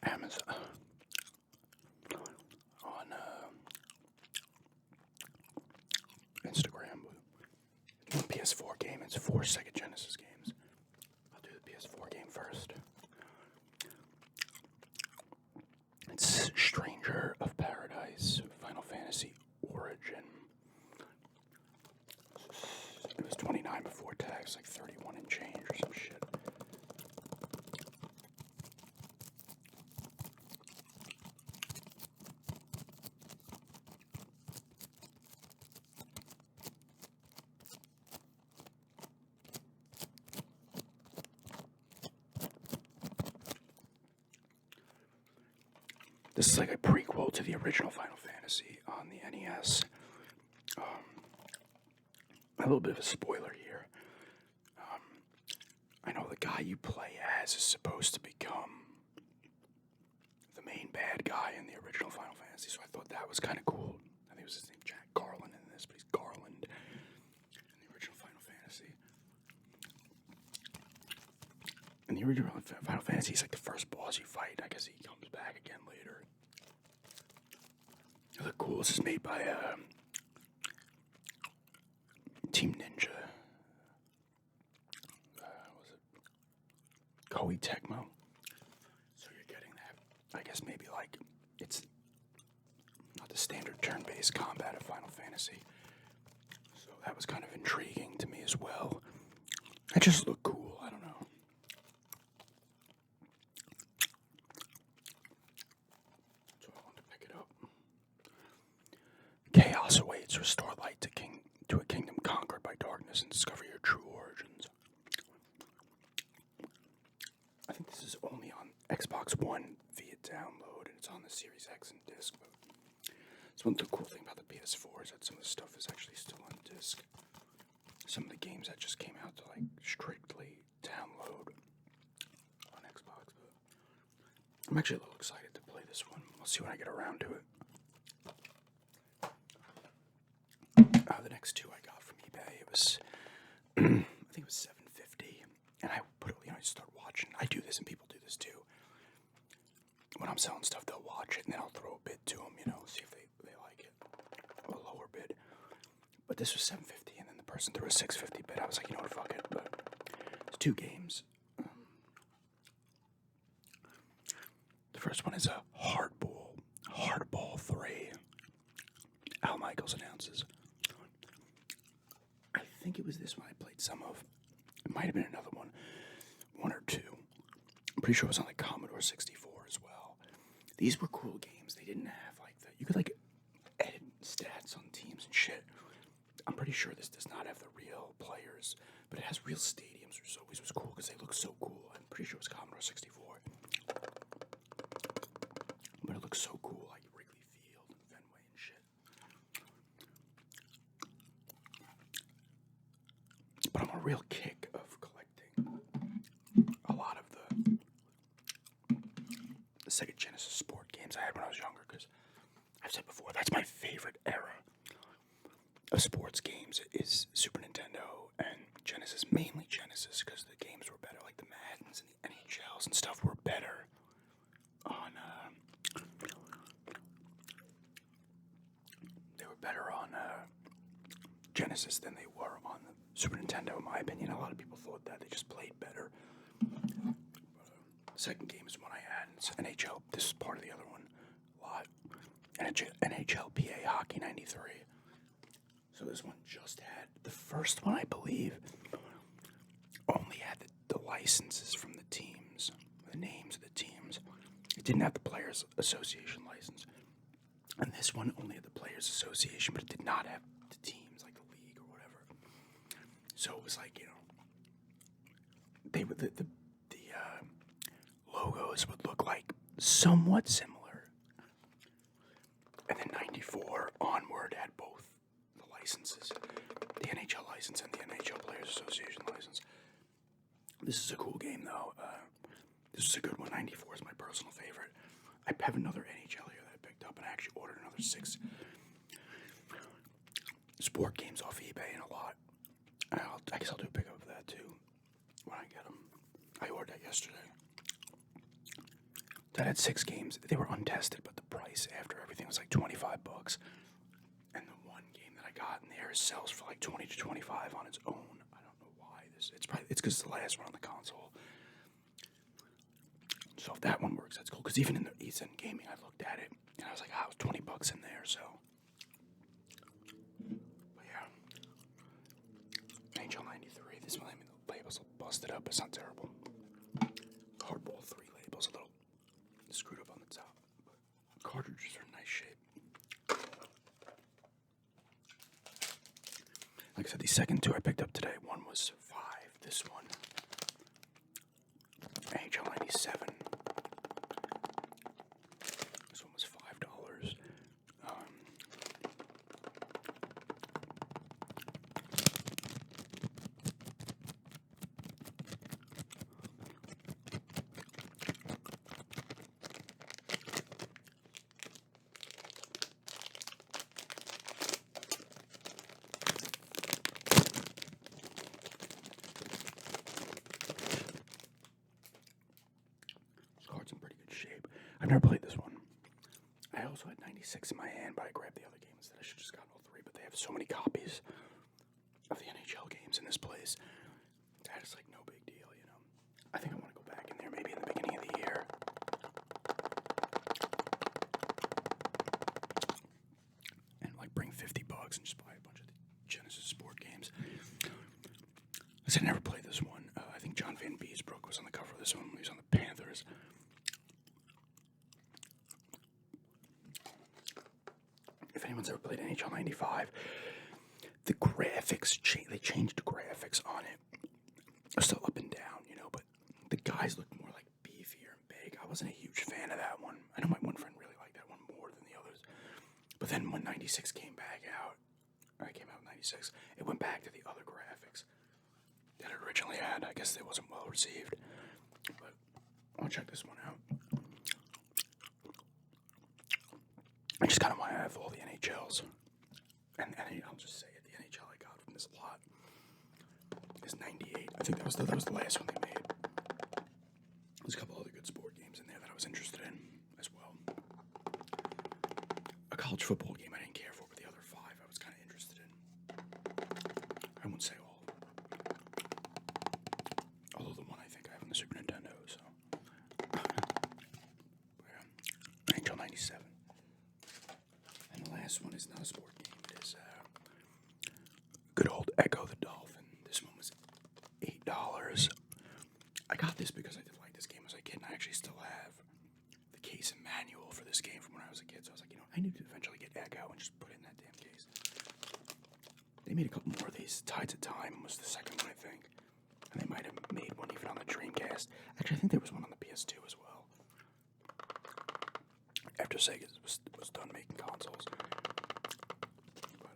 Amazon on Instagram. One PS4 game. It's 4 Sega Genesis games. I'll do the PS4 game first. It's Stranger of Paradise, Final Fantasy Origin. It was 29 before tax, like 31 and change or some shit. This is like a prequel to the original Final Fantasy on the NES. A little bit of a spoiler here. I know the guy you play as is supposed to become the main bad guy in the original Final Fantasy, so I thought that was kind of cool. I think it was his name Jack Garland in this, but he's Garland in the original Final Fantasy. In the original Final Fantasy, he's like the first boss you fight. I guess he comes back again later. The cool. This is made by Team Ninja. Was it Koei Tecmo? So you're getting that. I guess maybe like it's not the standard turn-based combat of Final Fantasy. So that was kind of intriguing to me as well. It just looked cool. I don't know. So I wanted to pick it up. Chaos awaits. Restore light to a kingdom conquered by darkness and discover your true origins. I think this is only on Xbox One via download, and it's on the Series X and disc. But it's one of the cool thing about the PS4 is that some of the stuff is actually still on disc. Some of the games that just came out to like strictly download on Xbox. But I'm actually a little excited to play this one. We'll see when I get around to it. The next two I got from eBay, it was, I think it was $7.50, and I put it, I start watching. I do this, and people do this too. When I'm selling stuff, they'll watch it, and then I'll throw a bid to them, see if they like it, a lower bid. But this was $7.50, and then the person threw a $6.50 bid. I was like, you know what, fuck it. But it's two games. The first one is a Hardball 3. Al Michaels announces. I think it was this one I played some of. It might have been another one or two. I'm pretty sure it was on the Commodore 64 as well. These were cool games. They didn't have like the, you could like edit stats on teams and shit. I'm pretty sure this does not have the real players, but it has real stadiums, which always was cool because they look so cool. I'm pretty sure it was Commodore 64. But it looks so cool, like Wrigley Field and Fenway and shit. But I'm a real kick of collecting a lot of the Sega Genesis sport games I had when I was younger, because I've said before, that's my favorite era of sports games is Super Nintendo and Genesis, mainly Genesis, because the games were better, like the Maddens and the NHLs and stuff were better on, Genesis than they were on the Super Nintendo, in my opinion. A lot of people thought that they just played better. The second game is one I had. It's NHL. This is part of the other one. A lot. NHL PA Hockey 93. So this one just had the first one, I believe, only had the licenses from the teams, the names of the teams. It didn't have the Players Association license. And this one only had the Players Association, but it did not have the teams, like the league or whatever. So it was like, they would the logos would look like somewhat similar. And then 94 onward had both the licenses, the NHL license and the NHL Players Association license. This is a cool game, though. This is a good one. 94 is my personal favorite. I have another NHL here that I picked up, and I actually ordered another 6 sport games off eBay and a lot. I guess I'll do a pickup of that, too, when I get them. I ordered that yesterday. that had 6 games. They were untested, but the price after everything was like $25. And the one game that I got in there sells for like 20 to 25 on its own. I don't know why this. It's because it's the last one on the console. So if that one works, that's cool. Because even in the East End Gaming, I looked at it and I was like, it was $20 in there. So, but yeah, Angel 93. This one, I mean, the labels are busted up. It's not terrible. Hardball 3 labels a little screwed up on the top, but cartridges are in nice shape. Like I said, the second 2 I picked up today. One was $5. This one, HL 97. This one was $5. This card's in pretty good shape. I've never played this one. I also had 96 in my hand, but I grabbed the other games that I should have just gotten all 3. But they have so many copies of the NHL games in this place that it's like no big deal, you know. I think I want to go back in there maybe in the beginning of the year. And like bring $50 and just buy a bunch of the Genesis Sport games. I said I never played this one. I think John Van Beesbrook was on the cover of this one when he was on the Panthers. If anyone's ever played NHL 95, the graphics, they changed the graphics on it. They're still up and down, you know, but the guys look more like beefier and big. I wasn't a huge fan of that one. I know my one friend really liked that one more than the others. But then when 96 came back out, or it came out in 96, it went back to the other graphics that it originally had. I guess it wasn't well received. But I'll check this one out. I just kind of want to have all the NHLs. And I'll just say it, the NHL I got from this lot is 98. I think that was the last one they made. There's a couple other good sport games in there that I was interested in as well. A college football game I didn't care for, but the other 5 I was kind of interested in. I won't say all. Although the one I think I have on the Super Nintendo, so. Yeah. Angel 97. And the last one is not a sport game. It is good old Echo the Dolphin. This one was $8. I got this because I did like this game as a kid, and I actually still have the case and manual for this game from when I was a kid. So I was like, you know, I need to eventually get Echo and just put it in that damn case. They made a couple more of these. Tides of Time was the second one, I think. And they might have made one even on the Dreamcast. Actually, I think there was one on the PS2 as well. After Sega was done making consoles. But,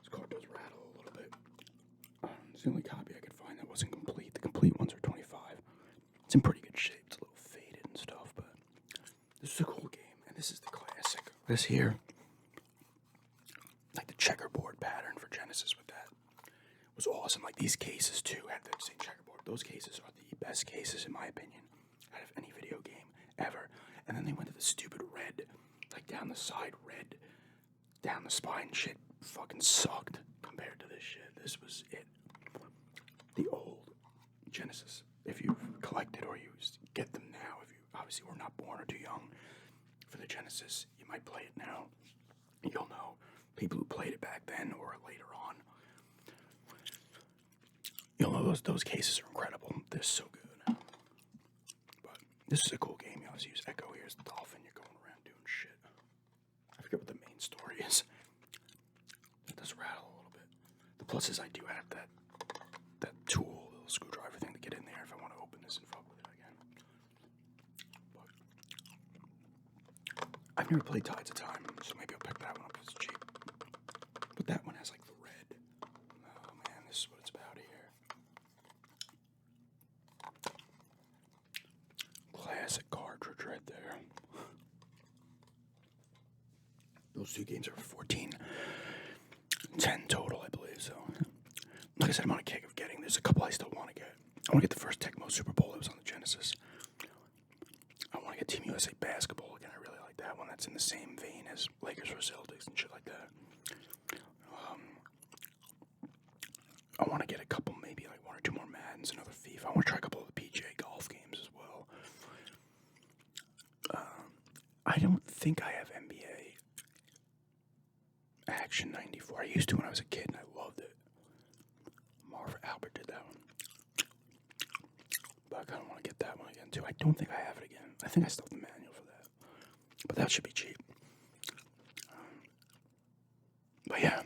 this card does rattle a little bit. It's the only copy I could find that wasn't complete. The complete ones are 25. It's in pretty good shape. It's a little faded and stuff, but this is a cool game, and this is the classic. This here, like the checkerboard pattern for Genesis with that, was awesome. Like these cases too had that same checkerboard. Those cases are the best cases in my opinion out of any video game ever. And then they went to the stupid red, like down the side red, down the spine shit. Fucking sucked compared to this shit. This was it. The old Genesis. If you've collected or you get them now, if you obviously were not born or too young for the Genesis, you might play it now. You'll know people who played it back then or later on. You'll know those cases are incredible. They're so good. But this is a cool game. You always use Echo. Here's the dolphin. You're going around doing shit. I forget what the main story is. It does rattle a little bit. The plus is I do have that tool, the little screwdriver thing to get in there if I want to open this and fuck with it again. But I've never played Tides of Time, so maybe I'll pick that one up because it's cheap. But that one has like the red. Oh man, this is what it's about here. classic cartridge right there. Those two games are 14, 10 total, I believe. So, like I said, I'm on a kick of getting. There's a couple I still want to get. I want to get the first Tecmo Super Bowl that was on the Genesis. I want to get Team USA basketball again. I really like that one. That's in the same vein as Lakers vs. Celtics and shit like that. I want to get a couple, maybe like one or two more Maddens, another FIFA. I want to try a couple of the PGA golf games as well. I don't think I have NBA Action 94. I used to when I was a kid and I loved it. Marv Albert did that one. But I kind of want to get that one again too. I don't think I have it again. I think I still have the manual for that. But that should be cheap. But yeah,